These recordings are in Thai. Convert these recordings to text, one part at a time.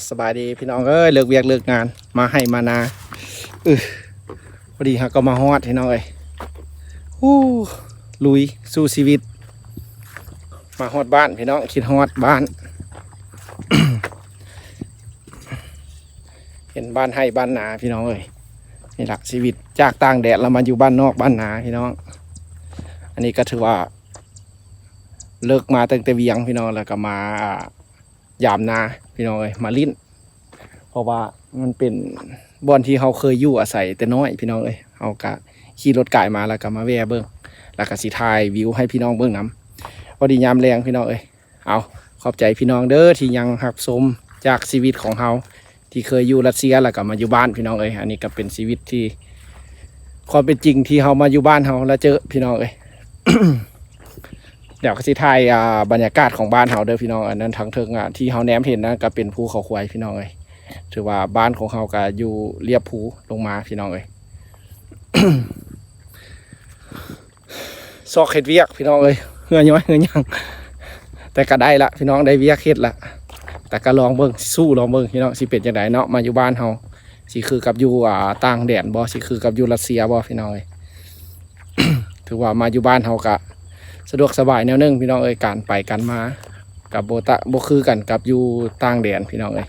สบายดีพี่น้องเอ้ยเลิกเวียกเลิกงานมาให้มานาพอดีฮะก็มาฮอดพี่น้องเอ้ยลุยสู้ชีวิตมาฮอดบ้านพี่น้องคิดฮอดบ้าน เห็นบ้านให้บ้านนาพี่น้องเอ้ยนี่แหละชีวิตจากต่างแดดเรามาอยู่บ้านนอกบ้านนาพี่น้องอันนี้ก็ถือว่าเลิกมาตั้งแต่เวียงพี่น้องแล้วก็มายามนาพี่น้องเอ้ยมาลิ้นเพราะว่ามันเป็นบ่อนที่เขาเคยอยู่อาศัยแต่น้อยพี่น้องเอ้ยเขาก็ขี่รถไก่มาแล้วก็มาแวะเบิ้งแล้วก็สิถ่ายวิวให้พี่น้องเบิ้งนำพอดียามแรงพี่น้องเอ้ยเอาขอบใจพี่น้องเด้อที่ยังหักสมจากชีวิตของเขาที่เคยอยู่รัสเซียแล้วก็มาอยู่บ้านพี่น้องเอ้ยอันนี้ก็เป็นชีวิตที่ความเป็นจริงที่เขามาอยู่บ้านเขาแล้วเจอพี่น้องเอ้ย เดี๋ยวก็สิถ่ายบรรยากาศของบ้านเขาเด้อพี่น้องอันนั้นทางเทิงที่เขาแนมเห็นนะก็เป็นภูเขาควายพี่น้องเอ้ยถือว่าบ้านของเขาก็อยู่เรียบภูลงมาพี่น้องเอ้ย ซอกเห็ดเวียกพี่น้องเอ้ยเหือย้อยเหือยังแต่ก็ได้ละพี่น้องได้เวียกเห็ดละแต่ก็ลองเบิ่งสู้ลองเบิ่งพี่น้องสิเป็นจังไดเนาะมาอยู่บ้านเขาสิคือกับอยู่ต่างแดนบ่สิคือกับอยู่รัสเซียบ่พี่น้องเอ้ย ถือว่ามาอยู่บ้านเขาก็สะดวกสบายแนวนึงพี่น้องเอ้ยการไปกันมากับโบคือกันกับอยู่ต่างแดนพี่น้องเอ้ย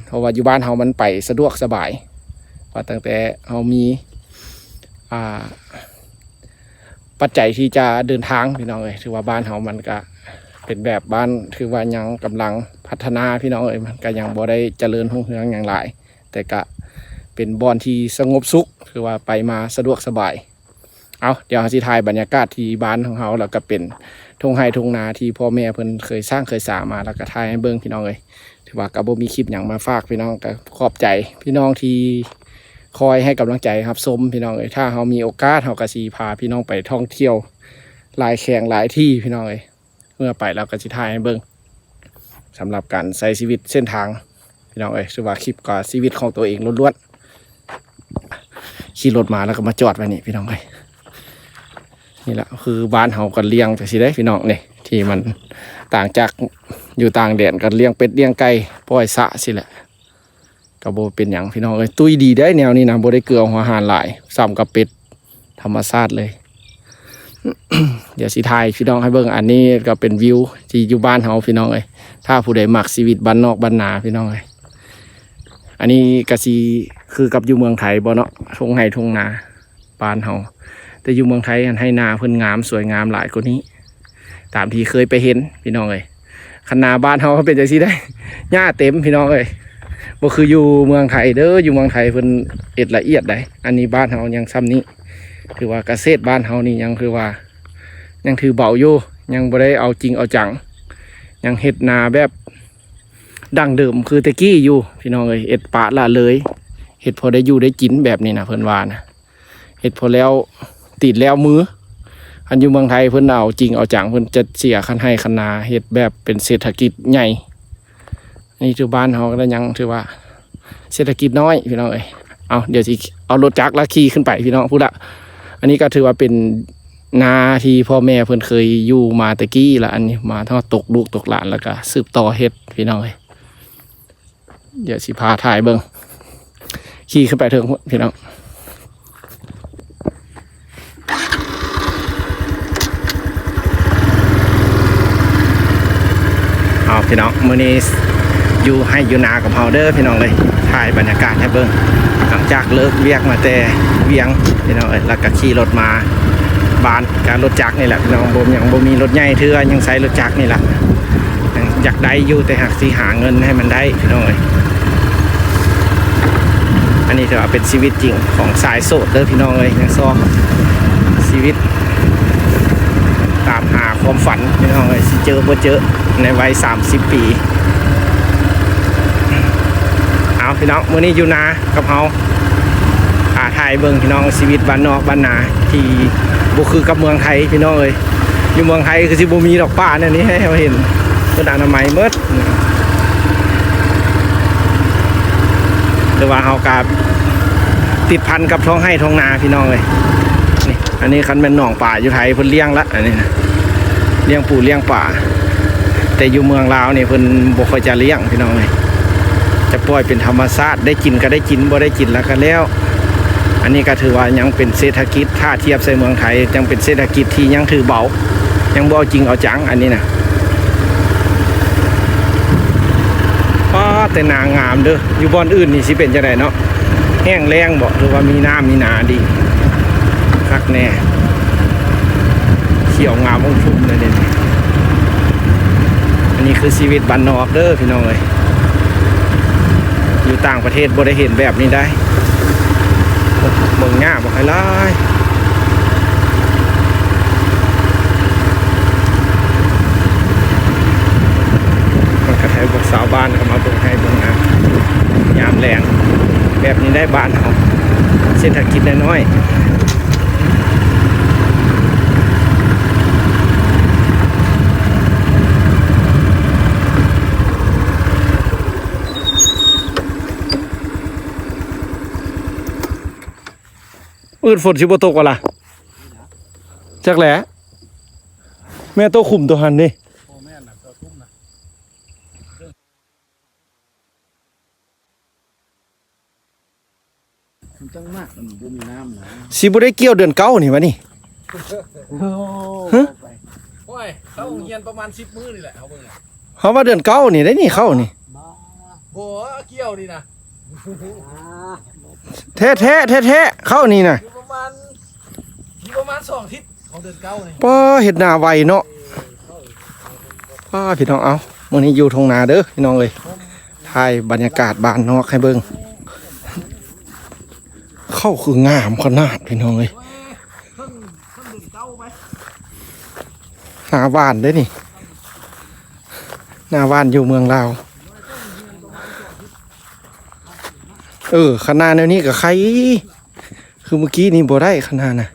เพราะว่าอยู่บ้านเขามันไปสะดวกสบายเพราะตั้งแต่เขามีปัจจัยที่จะเดินทางพี่น้องเอ้ยถือว่าบ้านเขามันก็เป็นแบบบ้านถือว่ายังกำลังพัฒนาพี่น้องเอ้ยมันก็ยังบ่ได้เจริญรุ่งเรืองอย่างไรแต่ก็เป็นบ่อนที่สงบสุขถือว่าไปมาสะดวกสบายเอาเดี๋ยวสิถ่ายบรรยากาศที่บ้านของเขาแล้วก็เป็นทุ่งไร่ทุ่งนาที่พ่อแม่เพิ่นเคยสร้างเคยสร้างมาแล้วก็ถ่ายให้เบิ่งพี่น้องเอ้ยถือว่าก็บ่มีคลิปอย่างมาฝากพี่น้องก็ขอบใจพี่น้องที่คอยให้กำลังใจครับชมพี่น้องเอ้ยถ้าเขามีโอกาสเขาก็สิพาพี่น้องไปท่องเที่ยวหลายแข่งหลายที่พี่น้องเอ้ยเมื่อไปแล้วก็สิถ่ายให้เบิ่งสำหรับการใช้ชีวิตเส้นทางพี่น้องเอ้ยถือว่าคลิปก็ชีวิตของตัวเองล้วนๆขี่รถมาแล้วก็มาจอดไว้นี่พี่น้องเอ้ยนี่แหละคือบ้านเฮากันเลี้ยงแต่สิได้พี่น้องนี่ที่มันต่างจากอยู่ต่างแดนกันเลี้ยงเป็ดเลี้ยงไก่ปล่อยสะสิแหละก็บ่เป็นหยังพี่น้องเอ้ยตุ้ยดีได้แนวนี้นะบ่ได้เกลือหัวอาหารหลายซ้ำกับเป็ดธรรมชาติเลย เดี๋ยวสิถ่ายพี่น้องให้เบิ่งอันนี้ก็เป็นวิวที่อยู่บ้านเฮาพี่น้องเอ้ยถ้าผู้ใดมักชีวิตบ้านนอกบ้านนาพี่น้องเอ้ยอันนี้ก็สิคือกับอยู่เมืองไทยบ่เนาะทุ่งไร่ทุ่งนาบ้านเฮาแต่อยู่เมืองไทยให้นาเพิ่นงามสวยงามหลายกว่านี้ตามที่เคยไปเห็นพี่น้องเอ้ยคันนาบ้านเฮาเป็นจังซี่ได้หญ้าเต็มพี่น้องเอ้ยบ่คืออยู่เมืองไทยเด้ออยู่เมืองไทยเพิ่นเอ็ดละเอียดได้อันนี้บ้านเฮายังซ้ำนี้คือว่าเกษตรบ้านเฮานี่ยังคือว่ายังถือเบาอยู่ยังบ่ได้เอาจริงเอาจังยังเฮ็ดนาแบบดั้งเดิมคือตะกี้อยู่พี่น้องเอ้ยเอ็ดปะละเลยเฮ็ดพอได้อยู่ได้กินแบบนี้นะเพิ่นว่านะเฮ็ดพอแล้วติดแล้วมืออันอยู่เมืองไทยเพิ่นเอาจริงเอาจังเพิ่นจะเสียคันให้คันนาเฮ็ดแบบเป็นเศรษฐกิจใหญ่นี่คือบ้านเฮาก็ยังถือว่าเศรษฐกิจน้อยพี่น้องเอ้ยเอาเดี๋ยวสิเอารถจักรแล้วขี่ขึ้นไปพี่น้องพูดละอันนี้ก็ถือว่าเป็นนาที่พ่อแม่เพิ่นเคยอยู่มาตะกี้ละอันนี้มาทั้งตกลูกตกหลานแล้วก็สืบต่อเฮ็ดพี่น้องเอ้ยเดี๋ยวสิพาถ่ายเบิ่งขี่ขึ้นไปเถิงพี่น้องเอาพี่น้องมื้อนี้อยู่ให้อยู่นากับเฮาเด้อพี่น้องเลยถ่ายบรรยากาศให้เบิ่งหลังจากเลิกเวียกมาแต่เวียงพี่น้องเอ้ยแล้วก็ขี่รถมาบ้านการรถจักรนี่แหละพี่น้องบ่มีรถใหญ่เทื่อยังใช้รถจักรนี่แหละอยากได้อยู่แต่หากสิหาเงินให้มันได้พี่น้องเอ้ยอันนี้ถือว่าเป็นชีวิตจริงของสายโสดเด้อพี่น้องเอ้ยยังซ้อมชีวิตตามหาความฝันพี่น้องเอ้ยสิเจอบ่เจอในวัย30 ปีเอาพี่น้องมื้อนี้อยู่นากับเฮาถ่ายเบิ่งพี่น้องชีวิตบ้านนอกบ้านนาที่บ่คือกับเมืองไทยพี่น้องเอ้ยอยู่เมืองไทยคือสิบ่มีดอกป่าแนวนี้ให้เราเห็นเพิ่นอนามัยหมดแต่ว่าเฮาก็ติดพันกับท้องไร่ท้องนาพี่น้องเอ้ยนี่อันนี้คันแม่นหนองป่าอยู่ไทยเพิ่นเลี้ยงละอันนี้นะเลี้ยงปูเลี้ยงป่าแต่ แต่อยู่เมืองลาวนี่เพิ่นบ่ค่อยจะเลี้ยงพี่น้องเอ้ยจะปล่อยเป็นธรรมชาติได้กินก็ได้กินบ่ได้กินแล้วก็แล้วอันนี้ก็ถือว่ายังเป็นเศรษฐกิจถ้าเทียบใส่เมืองไทยยังเป็นเศรษฐกิจที่ยังถือเบายังบ่เอาจริงเอาจังอันนี้นะป้าแต่นางงามเด้ออยู่บ่อนอื่นนี่สิเป็นจังไดเนาะแห้งแล้งบ่หรือว่ามีน้ำมีนาดีคักแน่เขียวงามองชุ่มเลยเนี่ยอันนี้คือชีวิตบ้านนอกเด้อพี่น้องเอ้ยอยู่ต่างประเทศบ่ได้เห็นแบบนี้ได้เมืองหน้าบอกให้ไล่มันกระแทกบอกสาวบ้านเขามาเบิ่งให้เบิ่งงานยามแรงแบบนี้ได้บ้านเขาเศรษฐกิจน้อยอื่นฝนสิบ่ตกว่าล่ะจักแหละแม่ตัวขุมตัวหันนี่จังมากมันบ่มีน้ำนะ สิบ่ได้เกี่ยวเดือนเก้านี่วะนี่ ฮะ โอ้ยเข้าโรงเรียนประมาณ10 มื้อนี่แหละเขาเบิ่งน่ะ เขาว่าเดือนเก้านี่ได้นี่เข้านี่ โอ้เกี่ยวนี่นะ แท้แท้แท้แท้เข้านี่น่ะ อยู่ประมาณ2 อาทิตย์ของเดือนเก้านี่ ป้าเฮ็ดหน้าไวเนาะป้าพี่น้องเอามื้อนี้อยู่ทงนาเด้อพี่น้องเอ้ยถ่ายบรรยากาศบ้านนอกให้เบิ่งเข้าคืองามขนาดพี่น้องเอ้ย เพิ่งเดือนเก้าไป หน้าบ้านเด้อนี่หน้าบ้านอยู่เมืองลาวขนาดแนวนี้กับใครคือเมื่อกี้นี่บ่ได้ขนาดน่ะ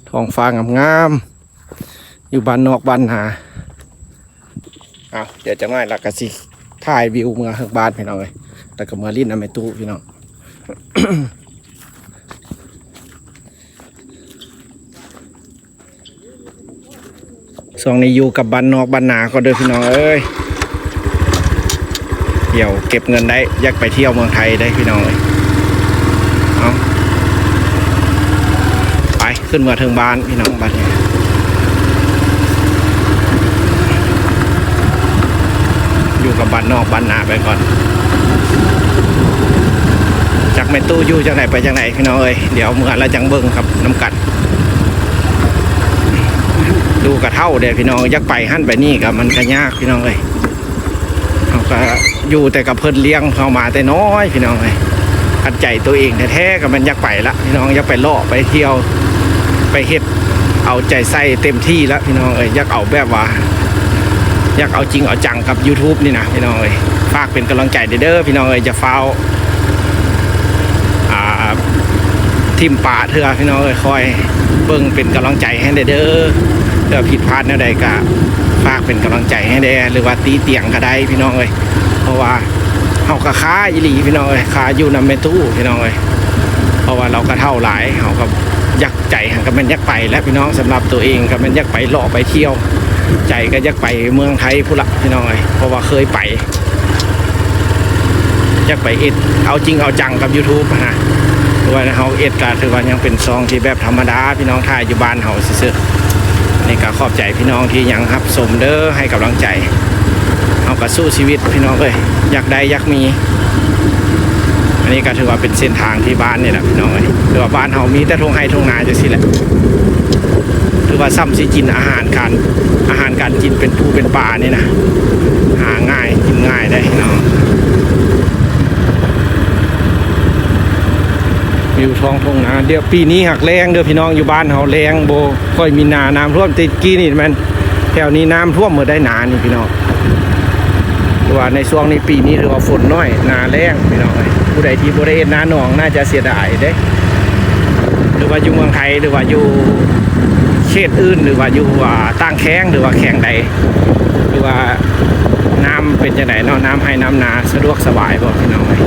ท้องฟ้างามๆอยู่บ้านนอกบ้านนาเอาเดี๋ยวจะง่ายละก็สิถ่ายวิวเมืองข้างบ้านพี่น้องเลยแล้วก็เมืองลิ้นน้ำแม่ตู้พี่น้อง ช่วงนี้อยู่กับบ้านนอกบ้านนาก็เด้อพี่น้องเอ้ยเดี๋ยวเก็บเงินได้อยากไปเที่ยวเมืองไทยได้พี่น้องเอ้ยเอาไปขึ้นเมืองเทิงบ้านพี่น้องบ้านนี้อยู่กับบ้านนอกบ้านนาไปก่อนจากแม่ตู้อยู่จากไหนไปจากไหนพี่น้องเอ้ยเดี๋ยวเมื่อเราจังเบิ้งครับน้ำกัดดูกระเท่าเดี๋ยวพี่น้องอยากไปหั่นไปนี่กับมันก็ยากพี่น้องเอ้ยเขาก็อยู่แต่กับเพิ่นเลี้ยงเข้ามาแต่น้อยพี่น้องเอ้ยขัดใจตัวเองแท้ๆกับมันอยากไปละพี่น้องอยากไปเลาะไปเที่ยวไปเฮ็ดเอาใจใส่เต็มที่แล้วพี่น้องเอ้ยอยากเอาแบบว่าอยากเอาจริงเอาจังกับ YouTube นี่นะพี่น้องเอ้ยฝากเป็นกำลังใจเด้อพี่น้องเอ้ยจะเฝ้าทิมป่าเถอะพี่น้องเอ้ยคอยเบิ่งเป็นกำลังใจให้เด้อเพื่อผิดพลาดแนวใดก็ฝากเป็นกำลังใจให้ได้หรือว่าตีเตียงก็ได้พี่น้องเอ้ยเพราะว่าเฮาก็ค้าอีหลีพี่น้องเอ้ยค้าอยู่นำแม่ตู้พี่น้องเอ้ยเพราะว่าเราก็เท่าหลายเฮาก็อยากใจก็มันอยากไปแล้วพี่น้องสำหรับตัวเองก็มันอยากไปเลาะไปเที่ยวใจก็อยากไปเมืองไทยพุ่นละพี่น้องเอ้ยเพราะว่าเคยไปอยากไปเอ็ดเอาจริงเอาจังกับ YouTube นะว่าเฮาเอ็ดก็ถือว่ายังเป็นซองที่แบบธรรมดาพี่น้องถ่ายอยู่บ้านเฮาซื่อๆนี่ก็ขอบใจพี่น้องที่ยังรับชมเด้อให้กำลังใจเฮาก็สู้ชีวิตพี่น้องเอ้ยอยากได้อยากมีอันนี้ก็ถือว่าเป็นเส้นทางที่บ้านนี่แหละพี่น้องเอ้ยถือว่าบ้านเฮามีแต่ทุ่งไร่ทุ่งนาจังซี่แหละถือว่าซ้ำสิกินอาหารการกินเป็นปูเป็นปลานี่นะหาง่ายกินง่ายได้พี่น้องอยู่ท้องทุ่งนาเดี๋ยวปีนี้หักแรงเด้อพี่น้องอยู่บ้านเฮาแรงโบค่อยมีน้ำท่วมติดกี้นี่มันแถวนี้น้ำท่วมเมื่อได้นานี่พี่น้องถือว่าในช่วงนี้ปีนี้ถือว่าฝนน้อยนาแรงพี่น้องผู้ใดที่บ่ได้เฮ็ดนาหนองน่าจะเสียดายเด้หรือว่าอยู่เมืองไทยหรือว่าอยู่ เขตอื่นหรือว่าอยู่ตั้งแข้งหรือว่าแข่งใดหรือว่าน้ำเป็นจังไดเนาะน้ำให้น้ำนาสะดวกสบายบ่พี่น้องเอ้ย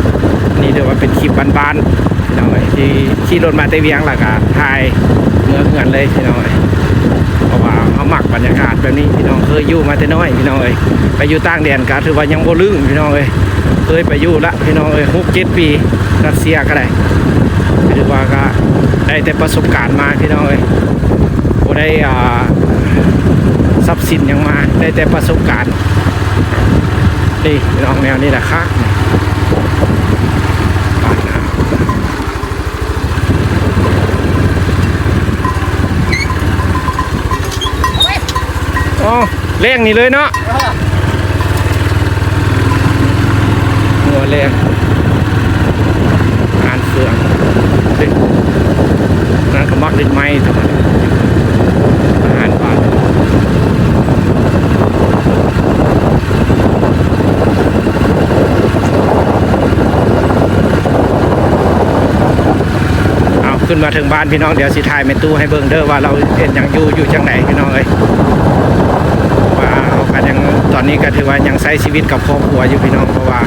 นี่เรียกว่าเป็นคลิปบ้านๆพี่น้องเอ้ยที่ขี่รถมาแต่เวียงแล้วก็ถ่ายเมืองเงินเลยพี่น้องเอ้ยเพราะว่าเขามักบรรยากาศแบบนี้พี่น้องเคยอยู่มาแต่น้อยพี่น้องเอ้ยไปอยู่ต่างแดนก็ถือว่ายังบ่ลืมพี่น้องเอ้ยเคยไปอยู่ละพี่น้องเอ้ย6-7 ปีรัสเซียก็ได้ถือว่าก็ได้แต่ประสบการณ์มาพี่น้องเอ้ยบ่ได้ทรัพย์สินยังมาได้แต่ประสบการณ์นี่พี่น้องแนวนี้แหละครับบ้านนาอ๋อแรงนี่เลยเนาะหัวแรงงานเฟืองนั่นก็มักดินไม้ทั้งนั้นอาหารบ้านเอาขึ้นมาถึงบ้านพี่น้องเดี๋ยวสิถ่ายแม่ตู้ให้เบิ่งเด้อว่าเราเห็นยังอยู่จังไหนพี่น้องเอ้ยว่าเอากันยังตอนนี้ก็ถือว่ายังใช้ชีวิตกับครอบครัวอยู่พี่น้องเพราะว่า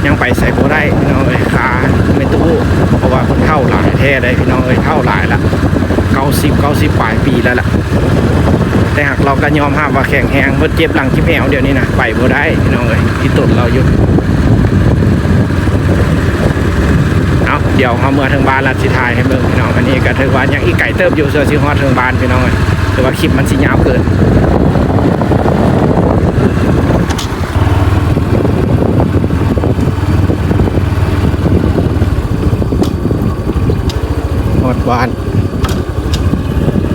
ยังไปใส่บ่ได้พี่น้องเอ้ยขาแม่ตู้เพราะว่าคนเฒ่าหลายแท้ได้พี่น้องเอ้ยเฒ่าหลายละ90ปลายปีแล้วล่ะแต่หากเราก็ยอมรับว่าแข็งแรงเบิดเจ็บหลังเจ็บแอวเดี๋ยวนี้นะไปบ่ได้พี่น้องเอ้ยที่ตนเราอยู่เอาเดี๋ยวเอาเมื่อถึงบ้านแล้วสิถ่ายให้เบิ่งพี่น้องอันนี้ก็ถือว่ายังอีกไก่เติบอยู่เสือสิฮอดถึงบ้านพี่น้องเอ้ยแต่ว่าคลิปมันสิยาวเกินฮอดบ้าน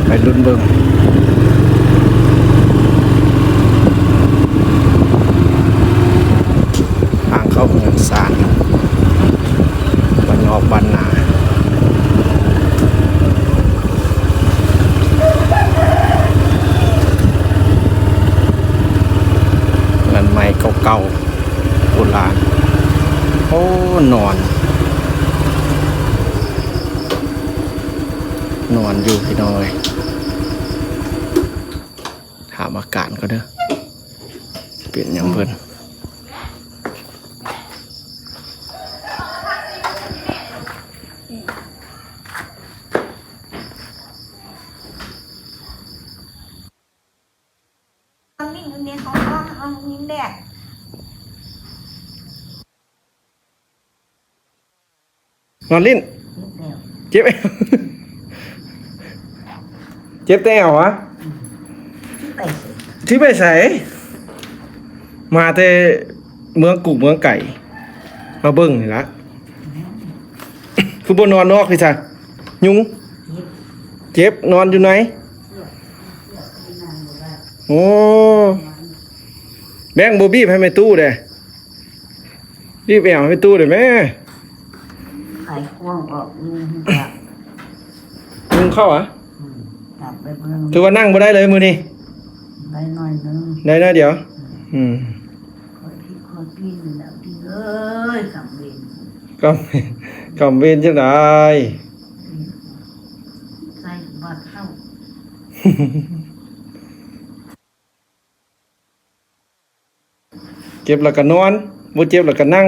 ไปลุ้นเบิ่งทางเข้าเมืองสารบ้านนอกบ้านนาเงินไม้เก่าๆโบราณโอ้นอนอยู่พี่น้อยถามอาการก็เด้อเปลี่ยนอย่างเพิ่นนิ่งเรียนของห้องนิ่งแดด นอนลิ้นเจ็บ เจ็บแต่วะที่ไปใส่มาแต่เมืองกุกเมืองไก่มาเบิ่งนี่ละคือบนนอนนอกพี่จ้ะยุงเจ็บนอนอยู่ไหนโอ้แบงโบบี้ให้แม่ตู้เด้รีบแอวให้แม่ตู้เด้แม่ ไข่ควงออกจับ ยุงเข้าอ่ะ จับไปเบิ่ง ถือว่านั่งบ่ได้เลยมือนี่ ได้หน่อยนึง ได้นะเดี๋ยวคอยพี่แล้วพี่เอ้ยกับเวร กำเวนจังได ใส่บัดเข้า เจ็บแล้วก็นอนบ่เจ็บแล้วก็นั่ง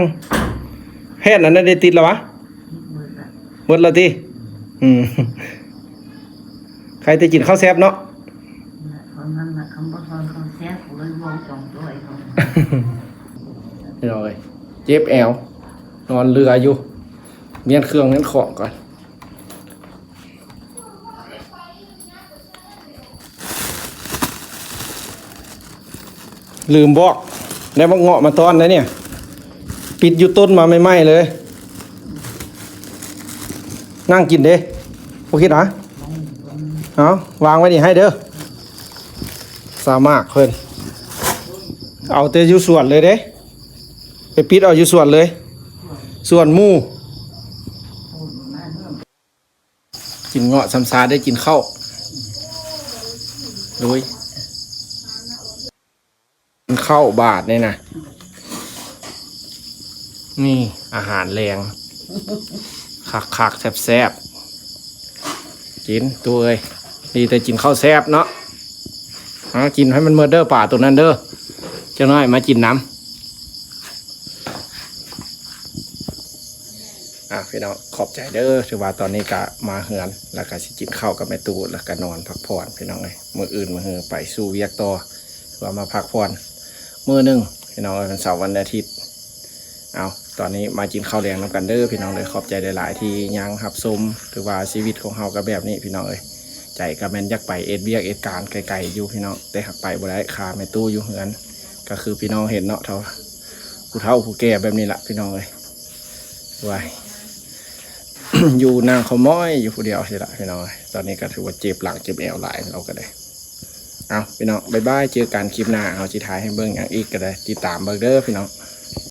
แพทย์นั้นได้ติดแล้ววะ เบิดละ หมดแล้วติใครจะกินข้าวแซ่บเนาะ คนนั้นน่ะคำบ่ซอนเขาแซ่บเลยวงจองด้วยเขา พี่น้องเอ้ยเจ็บแอวนอนเรืออยู่เมียนเครื่องเมียนของก่อนลืมบอกได้มาเงาะมาตอนนะเนี่ยปิดอยู่ต้นมาไม่ไหม้เลยนั่งกินเด้โอเคนะเอาวางไว้นี่ให้เด้อสามารถเพิ่นเอาแต่อยู่ส่วนเลยเด้ไปปิดเอาอยู่ส่วนเลยส่วนหมู่กินเงาะซ้ำซาได้กินข้าวลุยกินข้าวบาทเนี่ยนะนี่อาหารแรงคักๆแซ่บๆกินตัวเอ้ย ดีแต่กินข้าวแซ่บเนาะกินให้มันเมอเดอร์ป่าตัวนั้นเด้อเจ้าน้อยมากินน้ำพี่น้องขอบใจเด้อถือว่าตอนนี้ก็มาเฮือนแล้วก็สิกินข้าวกับแม่ตูแล้วก็นอนพักผ่อนพี่น้องเลยมื้ออื่นมาเฮือไปสู่เวียกต่อว่ามาพักผ่อนมื้อนึงพี่น้องวันเสาร์วันอาทิตย์ตอนนี้มากินข้าวแรงนำกันเด้อพี่น้องเลยขอบใจหลายๆที่ยังรับชมถือว่าชีวิตของเฮาก็แบบนี้พี่น้องเลยใจก็แม่นอยากไปเอ็ดเวียกเอ็ดการไกลๆอยู่พี่น้องแต่หักไปบ่ได้คาแม่ตู้อยู่เฮือนก็คือพี่น้องเห็นเนาะผู้เฒ่าผู้แก่แบบนี้ละพี่น้องเลยไว้ อยู่นางเขาม้อยอยู่ผู้เดียวสิละพี่น้องตอนนี้ก็ถือว่าเจ็บหลังเจ็บแอวหลายเราก็ได้พี่น้องบ๊ายบายเจอกันคลิปหน้าเอาจิท้ายให้เบิ่งอย่างอีกก็ได้ติดตามเบิ่งเด้อพี่น้อง